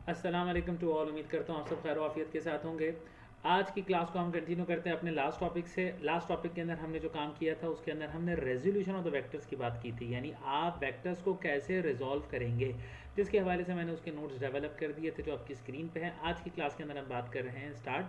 अस्सलाम वालेकुम to all. उम्मीद करता हूँ आप सब खैर आफियत के साथ होंगे। आज की क्लास को हम कंटिन्यू करते हैं अपने लास्ट टॉपिक से। लास्ट टॉपिक के अंदर हमने जो काम किया था उसके अंदर हमने रेजोल्यूशन ऑफ द वेक्टर्स की बात की थी, यानी आप वेक्टर्स को कैसे रिजॉल्व करेंगे, जिसके हवाले से मैंने उसके नोट्स डेवलप कर दिए थे जो आपकी स्क्रीन पे हैं। आज की क्लास के अंदर हम बात कर रहे हैं स्टार्ट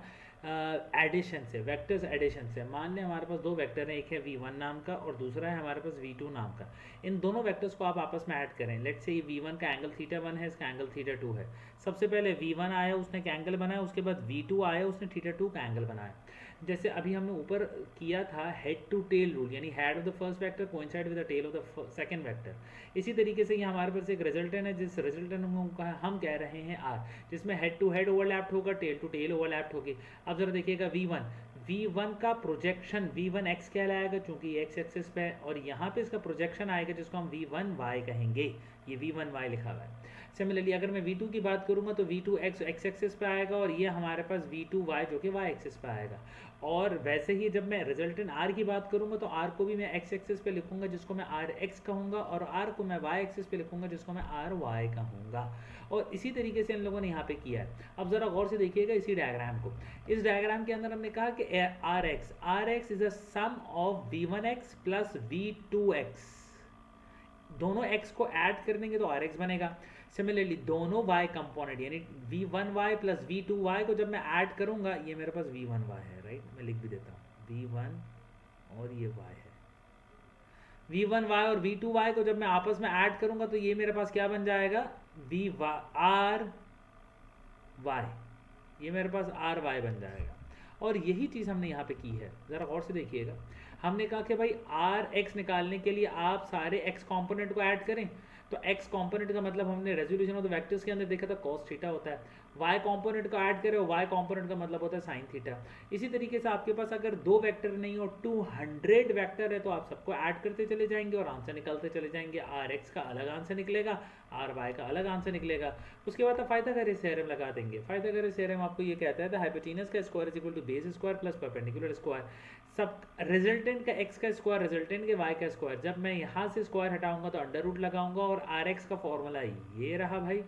एडिशन से, वेक्टर्स एडिशन से। मान लें हमारे पास दो वेक्टर हैं, एक है v1 नाम का और दूसरा है हमारे पास v2 नाम का। इन दोनों वेक्टर्स को आप आपस में ऐड करें। लेट्स से ये v1 का एंगल θ1 है, इसका एंगल θ2 है। सबसे पहले v1 आया, उसने एक एंगल बनाया, उसके बाद v2 आया, उसने θ2 का एंगल बनाया। जैसे अभी हमने ऊपर किया था हेड टू टेल रूल, यानी head of the first vector coincide with the tail of the second vector. इसी तरीके से ये हमारे पास एक रिजल्टेंट है, जिस रिजल्टेंट हम कह रहे हैं आर, जिसमें हेड टू हेड ओवरलैप्ड होगा, टेल टू टेल ओवरलैप्ड होगी। अब जरा देखिएगा v1 का प्रोजेक्शन v1 x कहलाएगा चूंकि ये x एक्सिस पे है, और यहाँ पे इसका प्रोजेक्शन आएगा जिसको हम v1 y कहेंगे। ये v1 y लिखा हुआ है। सिमिलरली अगर मैं v2 की बात करूँगा तो v2 x एक्सिस पे आएगा और ये हमारे पास v2 y जो कि y एक्सिस पे आएगा। और वैसे ही जब मैं रिजल्टेंट r की बात करूँगा तो r को भी मैं x एक्सिस पे लिखूंगा जिसको मैं आर एक्स कहूँगा, और r को मैं y एक्सिस पे लिखूंगा जिसको मैं आर वाई कहूँगा। और इसी तरीके से इन लोगों ने यहाँ पे किया है। अब ज़रा गौर से देखिएगा इसी डायग्राम को। इस डायग्राम के अंदर हमने कहा कि R X is a sum of v1x plus v2x। दोनों x को ऐड कर देंगे तो आर एक्स बनेगा। सिमिलरली दोनों y कंपोनेंट यानी v1y प्लस v2y को जब मैं ऐड करूंगा, ये मेरे पास v1y है, राइट, मैं लिख भी देता हूँ v1 और ये y है। v1y और v2y को जब मैं आपस में ऐड करूंगा तो ये मेरे पास क्या बन जाएगा, r y, ये मेरे पास आर वाई बन जाएगा। और यही चीज़ हमने यहाँ पे की है, ज़रा गौर से देखिएगा। हमने कहा कि भाई आर एक्स निकालने के लिए आप सारे एक्स कंपोनेंट को ऐड करें। तो एक्स कंपोनेंट का मतलब हमने रेजोल्यूशन ऑफ द वेक्टर्स के अंदर देखा था कॉस थीटा होता है। वाई कंपोनेंट को ऐड करें, वाई कंपोनेंट का मतलब होता है साइन थीटा। इसी तरीके से आपके पास अगर दो वेक्टर नहीं और 200 वेक्टर है तो आप सबको ऐड करते चले जाएंगे और आंसर निकलते चले जाएंगे। आर एक्स का अलग आंसर निकलेगा, आर वाई का अलग आंसर निकलेगा। उसके बाद आप फाइथागोरस थ्योरम लगा देंगे। फाइथागोरस थ्योरम आपको ये कहता है द हाइपोटेनस का square is equal to base square plus perpendicular square. सब रिजल्टेंट का एक्स का स्क्वायर, रिजल्टेंट के वाई का स्क्वायर। जब मैं यहाँ से स्क्वायर हटाऊंगा तो अंडर रूट लगाऊंगा और आर एक्स का फॉर्मूला ये रहा भाई,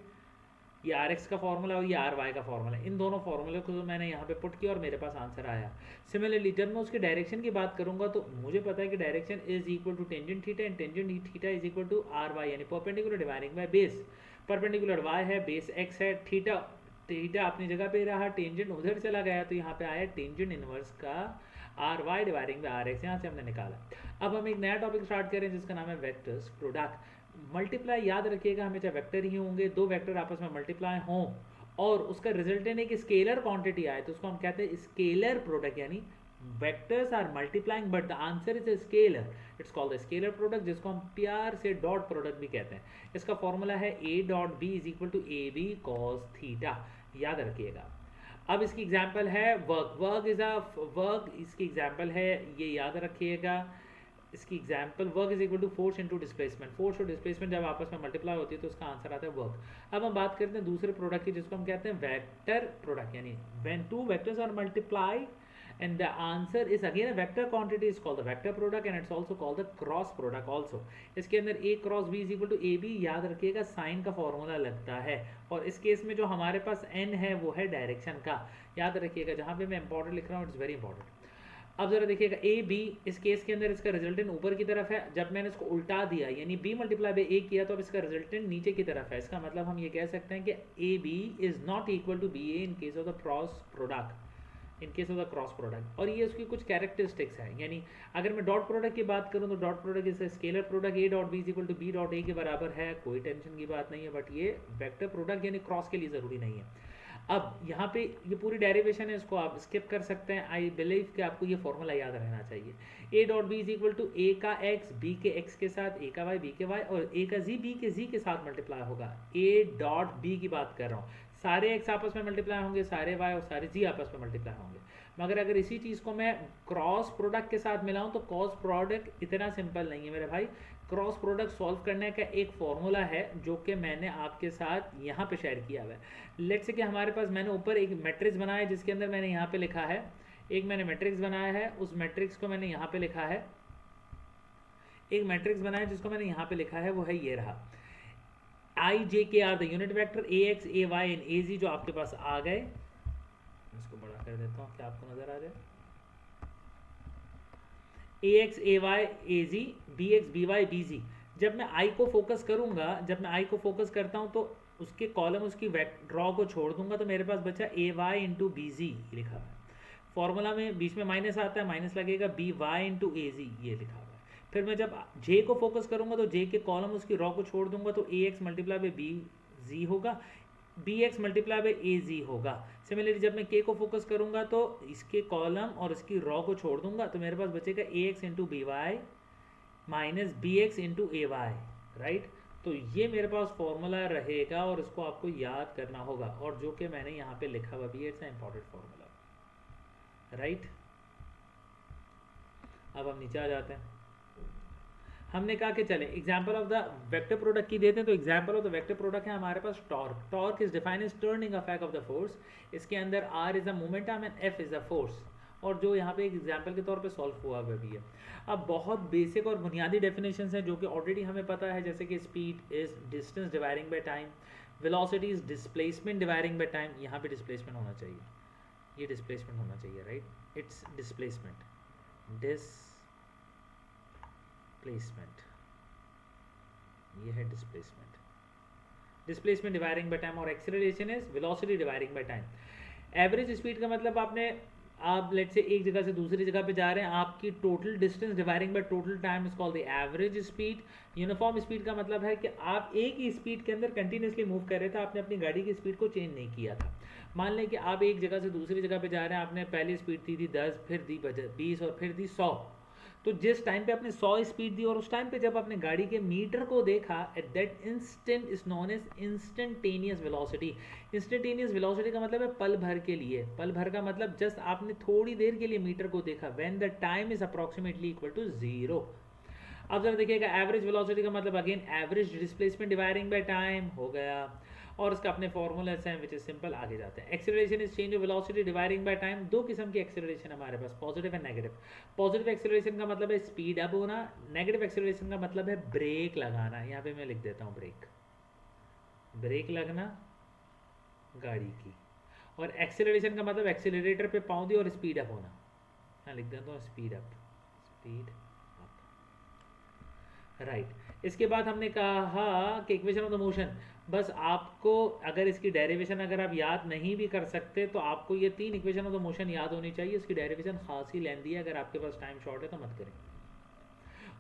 ये आर एक्स का फॉर्मूला और ये आर वाई का फॉर्मूला। इन दोनों फॉर्मूले को मैंने यहाँ पे पुट किया और मेरे पास आंसर आया। सिमिलरली जब मैं उसके डायरेक्शन की बात करूंगा तो मुझे पता है कि direction is equal to tangent theta and tangent theta is equal to R Y, यानी perpendicular dividing by base. Perpendicular Y है, बेस एक्स है, थीटा थीटा अपनी जगह पे रहा, टेंजेंट उधर चला गया तो यहाँ पे आया टेंजेंट इनवर्स का R Y dividing by R X, यहाँ से हमने निकाला। अब हम एक नया टॉपिक स्टार्ट करें जिसका नाम है वेक्टर्स प्रोडक्ट। मल्टीप्लाई याद रखिएगा हमेशा वेक्टर ही होंगे, दो वेक्टर आपस में मल्टीप्लाई हों और उसका रिजल्टेंट एक स्केलर क्वांटिटी आए तो उसको हम कहते हैं स्केलर प्रोडक्ट। यानी vectors are multiplying but the answer is a scalar, it's called the scalar product, जिसको हम प्यार से डॉट प्रोडक्ट भी कहते हैं। इसका फॉर्मूला है a dot B is equal to A B cos theta, याद रखिएगा। अब इसकी एग्जाम्पल है वर्क इज अ वर्क, इसकी एग्जाम्पल है, ये याद रखिएगा। इसकी example work is equal to force into displacement. Force और डिस्प्लेसमेंट जब आपस में मल्टीप्लाई होती है तो उसका आंसर आता है वर्क। अब हम बात करते हैं दूसरे प्रोडक्ट की जिसको हम कहते हैं वेक्टर प्रोडक्ट, यानी when two vectors are multiply and the answer is again a vector quantity is called the vector product and it's also called the cross product also। इसके अंदर a cross b is equal to ab, याद रखिएगा sign का formula लगता है। और इस case में जो हमारे पास n है वो है डायरेक्शन का, याद रखिएगा। जहाँ पे मैं इंपॉर्टेंट लिख रहा हूँ इट्स वेरी इंपॉर्टेंट। अब जरा देखिएगा ए बी, इस केस के अंदर इसका रिजल्टेंट ऊपर की तरफ है। जब मैंने इसको उल्टा दिया यानी b मल्टीप्लाई बाई ए किया तो अब इसका रिजल्टेंट नीचे की तरफ है। इसका मतलब हम ये कह सकते हैं कि A B is not equal to B A in case of the cross product, in case of the cross product. और ये उसकी कुछ कैरेक्टरिस्टिक्स हैं। यानी अगर मैं डॉट प्रोडक्ट की बात करूं तो dot product is scalar product, A dot B is equal to B dot A के बराबर है, कोई टेंशन की बात नहीं है। बट ये वेक्टर प्रोडक्ट यानी क्रॉस के लिए ज़रूरी नहीं है। अब यहाँ पे ये पूरी डेरिवेशन है, इसको आप स्किप कर सकते हैं। आई बिलीव कि आपको ये फॉर्मूला याद रहना चाहिए। A dot B is equal to A का एक्स बी के एक्स के साथ, ए का वाई बी के वाई, और ए का जी बी के जी के साथ मल्टीप्लाई होगा। ए डॉट बी की बात कर रहा हूँ, सारे एक्स आपस में मल्टीप्लाई होंगे, सारे वाई और सारे जी आपस में मल्टीप्लाई होंगे। मगर अगर इसी चीज़ को मैं क्रॉस प्रोडक्ट के साथ मिलाऊं तो क्रॉस प्रोडक्ट इतना सिंपल नहीं है मेरे भाई। क्रॉस प्रोडक्ट सॉल्व करने का एक फॉर्मूला है जो कि मैंने आपके साथ यहाँ पे शेयर किया हुआ है। लेट्स से कि हमारे पास मैंने ऊपर एक मैट्रिक्स बनाया है जिसके अंदर मैंने यहाँ पे लिखा है, एक मैंने मैट्रिक्स बनाया है, उस मैट्रिक्स को मैंने यहाँ पे लिखा है, एक मैट्रिक्स बनाया जिसको मैंने यहाँ पे लिखा है वो है ये रहा। I J K are the unit vector, A X A Y and A Z जो आपके पास आ गए, इसको बड़ा कर देता हूँ क्या आपको नजर आ जाए, A X A Y A Z, B X B Y B Z. जब मैं आई को फोकस करूंगा, जब मैं आई को फोकस करता हूँ तो उसके कॉलम उसकी ड्रॉ को छोड़ दूंगा तो मेरे पास बचा ए वाई इंटू बी जी लिखा हुआ है। फॉर्मूला में बीच में माइनस आता है, माइनस लगेगा, बी वाई इंटू ए जी ये लिखा हुआ है। फिर मैं जब जे को फोकस करूंगा तो जे के कॉलम उसकी रॉ को छोड़ दूंगा तो ए एक्स मल्टीप्लाई बाई बी जी होगा, बी एक्स मल्टीप्लाई बाई ए जी होगा। सिमिलरली जब मैं के को फोकस करूंगा तो इसके कॉलम और इसकी रॉ को छोड़ दूंगा तो मेरे पास बचेगा A X into B Y minus B X into A Y, right. तो ये मेरे पास फॉर्मूला रहेगा और इसको आपको याद करना होगा, और जो कि मैंने यहाँ पे लिखा हुआ भी, it's a important formula, right. अब हम नीचे आ जाते हैं। हमने कहा कि चले example of the vector product की देते हैं, तो example of the vector product है हमारे पास torque. Torque is defined as turning effect of the force. इसके अंदर R is the momentum and F is the force, और जो यहाँ पे एक एग्जाम्पल के तौर पे सॉल्व हुआ हुआ भी है। अब बहुत बेसिक और बुनियादी डेफिनेशंस हैं जो कि ऑलरेडी हमें पता है, जैसे कि speed is distance dividing by time, velocity is displacement dividing by time, यहाँ पे डिस्प्लेसमेंट होना चाहिए, ये डिस्प्लेसमेंट होना चाहिए, राइट, इट्स डिस्प्लेसमेंट, डिस्प्लेसमेंट, ये है displacement, displacement dividing by time, और acceleration is velocity dividing by time. Average speed का मतलब आप लेट से एक जगह से दूसरी जगह पे जा रहे हैं, आपकी total distance dividing by total time is called the average speed. Uniform speed का मतलब है कि आप एक ही स्पीड के अंदर कंटिन्यूसली मूव कर रहे थे, आपने अपनी गाड़ी की स्पीड को चेंज नहीं किया था। मान लें कि आप एक जगह से दूसरी जगह पे जा रहे हैं, आपने पहली स्पीड दी थी 10, फिर दी 20 और फिर दी 100। तो जिस टाइम पे आपने 100 स्पीड दी और उस टाइम पे जब आपने गाड़ी के मीटर को देखा, at that instant is known as instantaneous velocity. Instantaneous velocity का मतलब है पल भर के लिए, पल भर का मतलब जस्ट आपने थोड़ी देर के लिए मीटर को देखा, when the time is approximately equal to 0। अब जरा देखिएगा एवरेज वेलोसिटी का मतलब again average displacement dividing by time हो गया, और इसका अपने फॉर्मूला से विच इज सिंपल, आगे जाते हैं। Acceleration is change of velocity dividing by time. दो किस्म की एक्सेलरेशन हमारे पास, positive and negative. Positive acceleration का मतलब है स्पीड अप होना, नेगेटिव एक्सेलरेशन का मतलब है ब्रेक लगाना। यहाँ पे मैं लिख देता हूँ ब्रेक, ब्रेक लगना गाड़ी की, और एक्सेलरेशन का मतलब एक्सेलरेटर पे पाँव दी और स्पीड अप होना, यहाँ लिख देता हूँ speed up, speed up, right. इसके बाद हमने कहा कि इक्वेशन ऑफ द मोशन, बस आपको अगर इसकी डेरिवेशन अगर आप याद नहीं भी कर सकते तो आपको ये 3 इक्वेशन ऑफ द मोशन याद होनी चाहिए। इसकी डेरिवेशन खासी लेंदी है, अगर आपके पास टाइम शॉर्ट है तो मत करें।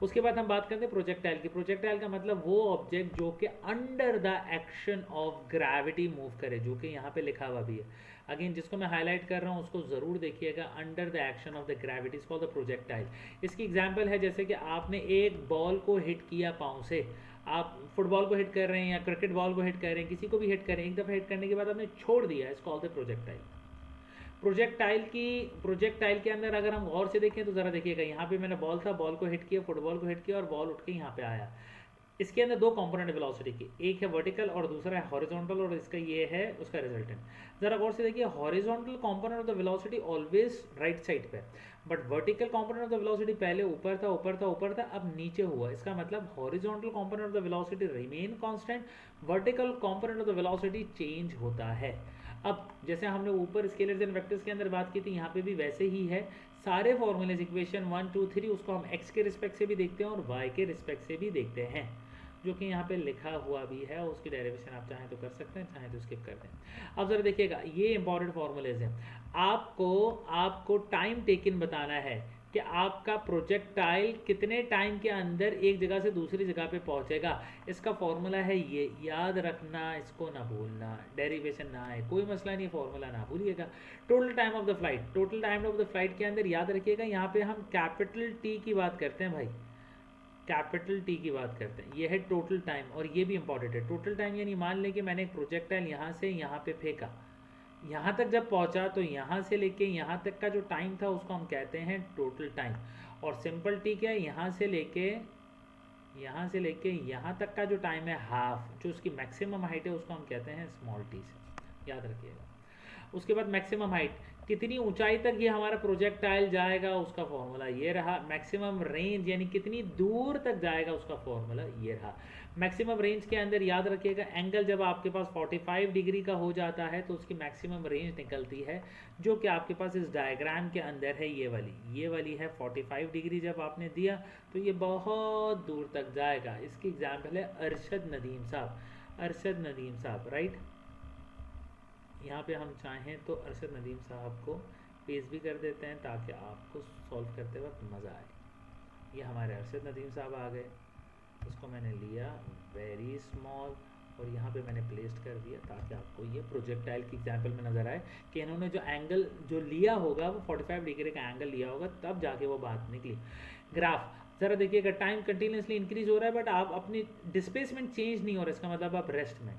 उसके बाद हम बात करते हैं प्रोजेक्टाइल की। प्रोजेक्टाइल का मतलब वो ऑब्जेक्ट जो कि under the action of gravity move करे, जो कि यहाँ पे लिखा हुआ भी है। अगेन जिसको मैं हाईलाइट कर रहा हूँ उसको ज़रूर देखिएगा, under the action of the gravity is called the projectile. इसकी एग्जांपल है जैसे कि आपने एक बॉल को हिट किया पाँव से, आप फुटबॉल को हिट कर रहे हैं या क्रिकेट बॉल को हिट कर रहे हैं, किसी को भी हिट कर रहे हैं, एक दफ़ा हिट करने के बाद आपने छोड़ दिया, it's called the projectile. Projectile के अंदर अगर हम गौर से देखें तो ज़रा देखिएगा, यहाँ पे मैंने बॉल था, बॉल को हिट किया, फुटबॉल को हिट किया और बॉल उठ के यहाँ पे आया। इसके अंदर दो कंपोनेंट वेलोसिटी की, एक है वर्टिकल और दूसरा है हॉरिजॉन्टल, और इसका ये है उसका रिजल्टेंट। ज़रा गौर से देखिए, horizontal component of the velocity always right side पे, but vertical component of the velocity पहले ऊपर था ऊपर था ऊपर था, अब नीचे हुआ। इसका मतलब horizontal component of the velocity remain constant, vertical component of the velocity change होता है। अब जैसे हमने ऊपर स्केलर्स एंड वेक्टर्स के अंदर बात की थी, यहाँ पे भी वैसे ही है। सारे फॉर्मूलेज इक्वेशन 1 2 3 उसको हम एक्स के रिस्पेक्ट से भी देखते हैं और वाई के रिस्पेक्ट से भी देखते हैं, जो कि यहाँ पे लिखा हुआ भी है। उसकी डेरिवेशन आप चाहें तो कर सकते हैं, चाहें तो स्किप कर दें। अब जरा देखिएगा, ये इंपॉर्टेंट फॉर्मूलेज हैं। आपको टाइम टेकन बताना है कि आपका प्रोजेक्टाइल कितने टाइम के अंदर एक जगह से दूसरी जगह पे पहुंचेगा। इसका फॉर्मूला है ये, याद रखना, इसको ना भूलना, डेरिवेशन ना है, कोई मसला नहीं, फॉर्मूला ना भूलिएगा। Total time of the flight, total time of the flight के अंदर याद रखिएगा, यहाँ पे हम कैपिटल टी की बात करते हैं भाई, कैपिटल टी की बात करते हैं। ये है टोटल टाइम, और ये भी इंपॉर्टेंट है। टोटल टाइम यानी मान लें कि मैंने एक प्रोजेक्टाइल यहाँ से यहाँ पे फेंका, यहाँ तक जब पहुँचा तो यहाँ से लेके यहाँ तक का जो टाइम था उसको हम कहते हैं टोटल टाइम। और सिंपल टी क्या है, यहाँ से लेके यहाँ तक का जो टाइम है हाफ, जो उसकी मैक्सिमम हाइट है उसको हम कहते हैं स्मॉल टी से, याद रखिएगा। उसके बाद मैक्सिमम हाइट, कितनी ऊंचाई तक ये हमारा प्रोजेक्टाइल जाएगा उसका फॉर्मूला ये रहा। मैक्सिमम रेंज यानी कितनी दूर तक जाएगा उसका फॉर्मूला ये रहा। मैक्सिमम रेंज के अंदर याद रखिएगा, एंगल जब आपके पास 45 डिग्री का हो जाता है तो उसकी मैक्सिमम रेंज निकलती है, जो कि आपके पास इस डायग्राम के अंदर है। ये वाली है 45 डिग्री। जब आपने दिया तो ये बहुत दूर तक जाएगा। इसकी एग्जाम्पल है अरशद नदीम साहब। अरशद नदीम साहब, राइट। यहाँ पे हम चाहें तो अरशद नदीम साहब को पेस्ट भी कर देते हैं ताकि आपको सॉल्व करते वक्त मज़ा आए। ये हमारे अरशद नदीम साहब आ गए। उसको मैंने लिया वेरी स्मॉल और यहाँ पे मैंने प्लेस्ड कर दिया ताकि आपको ये प्रोजेक्टाइल की एग्जांपल में नज़र आए कि इन्होंने जो एंगल जो लिया होगा वो 45 डिग्री का एंगल लिया होगा, तब जाके वो बात निकली। ग्राफ ज़रा देखिएगा, टाइम कंटिन्यूसली इंक्रीज हो रहा है बट आप अपनी डिस्प्लेसमेंट चेंज नहीं हो रहा है, इसका मतलब आप रेस्ट में।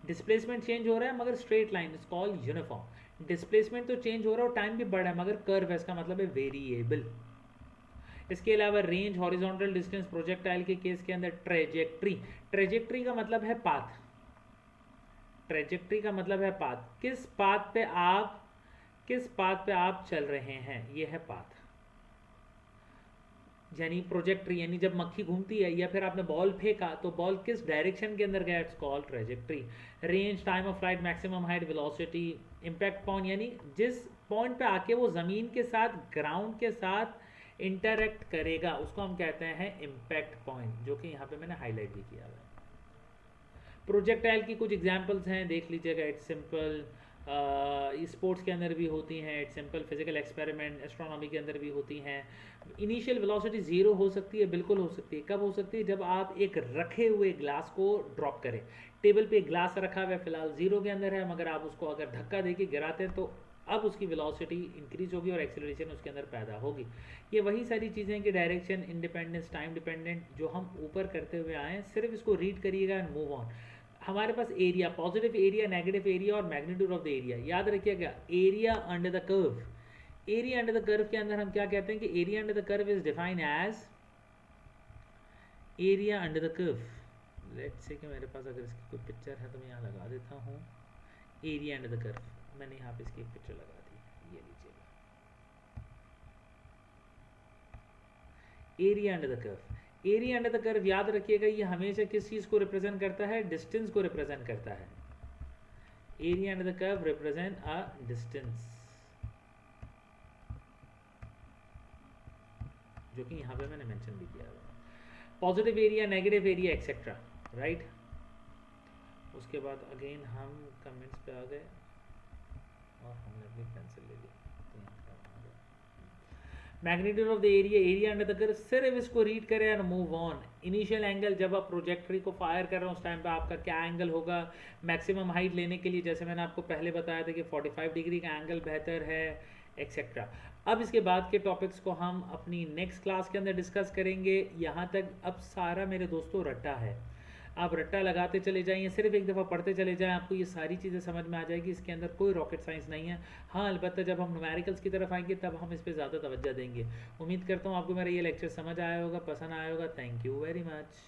डिस्प्लेसमेंट चेंज हो रहा है मगर straight line, is called uniform. Displacement तो चेंज हो रहा है और टाइम भी बढ़ा है मगर कर्व है, इसका मतलब है वेरिएबल। इसके अलावा रेंज, हॉरिजॉन्टल डिस्टेंस, प्रोजेक्टाइल के केस के अंदर ट्रेजेक्ट्री। ट्रेजेक्ट्री का मतलब है पाथ। ट्रेजेक्ट्री का मतलब है पाथ, किस पाथ पे आप चल रहे हैं, ये है पाथ। यानी प्रोजेक्ट्री यानी जब मक्खी घूमती है या फिर आपने बॉल फेंका तो बॉल किस डायरेक्शन के अंदर गया, it's called trajectory. Range, time of flight, maximum height, velocity, impact point यानी जिस पॉइंट पे आके वो ज़मीन के साथ, ग्राउंड के साथ इंटरैक्ट करेगा उसको हम कहते हैं इम्पैक्ट पॉइंट, जो कि यहाँ पे मैंने हाईलाइट भी किया हुआ है। प्रोजेक्टाइल की कुछ एग्जांपल्स हैं, देख लीजिएगा। इट्स सिंपल, स्पोर्ट्स के अंदर भी होती हैं, it's simple. Physical experiment, astronomy के अंदर भी होती हैं। इनिशियल वेलोसिटी 0 हो सकती है, बिल्कुल हो सकती है। कब हो सकती है, जब आप एक रखे हुए ग्लास को ड्रॉप करें। टेबल पे ग्लास रखा हुआ है, फिलहाल 0 के अंदर है, मगर आप उसको अगर धक्का देके गिराते हैं तो अब उसकी वेलोसिटी इंक्रीज होगी और एक्सेलरेशन उसके अंदर पैदा होगी। ये वही सारी चीज़ें कि डायरेक्शन इंडिपेंडेंस, टाइम डिपेंडेंट, जो हम ऊपर करते हुए आए हैं, सिर्फ इसको रीड करिएगा एंड मूव ऑन। हमारे पास area, positive area, negative area और मैग्नीट्यूड ऑफ द एरिया याद रखिएगा। Area under the curve, area under the curve के अंदर हम क्या कहते हैं कि area under the curve is defined as area under the curve. Let's say कि मेरे पास अगर इसकी कोई पिक्चर है तो मैं यहाँ लगा देता हूँ। एरिया अंडर द कर्व, मैंने यहाँ पे इसकी एक पिक्चर लगा दी, ये लीजिएगा। Area under the curve, area under the curve याद रखिएगा, ये हमेशा किस चीज़ को रिप्रेजेंट करता है, डिस्टेंस को रिप्रेजेंट करता है। Area under the curve represent a distance, जो कि यहाँ पे मैंने मेंशन भी किया हुआ। Positive area, negative area etcetera, right. उसके बाद अगेन हम कमेंट्स पे आ गए और हमने अपनी पेंसिल ले ली। Magnitude of the area, area under the curve, सिर्फ इसको रीड करें and move on. Initial angle, जब आप प्रोजेक्टरी को फायर कर रहे हो उस टाइम पे आपका क्या एंगल होगा। मैक्सिमम हाइट लेने के लिए जैसे मैंने आपको पहले बताया था कि 45 डिग्री का एंगल बेहतर है, एक्सेट्रा। अब इसके बाद के टॉपिक्स को हम अपनी नेक्स्ट क्लास के अंदर डिस्कस करेंगे। यहाँ तक अब सारा मेरे दोस्तों रट्टा है, आप रट्टा लगाते चले जाइए, सिर्फ एक दफ़ा पढ़ते चले जाएं, आपको ये सारी चीज़ें समझ में आ जाएगी। इसके अंदर कोई रॉकेट साइंस नहीं है। हाँ, अलबत्ता जब हम न्यूमेरिकल्स की तरफ आएंगे तब हम इस पर ज़्यादा तवज्जो देंगे। उम्मीद करता हूँ आपको मेरा ये लेक्चर समझ आया होगा, पसंद आया होगा। Thank you very much.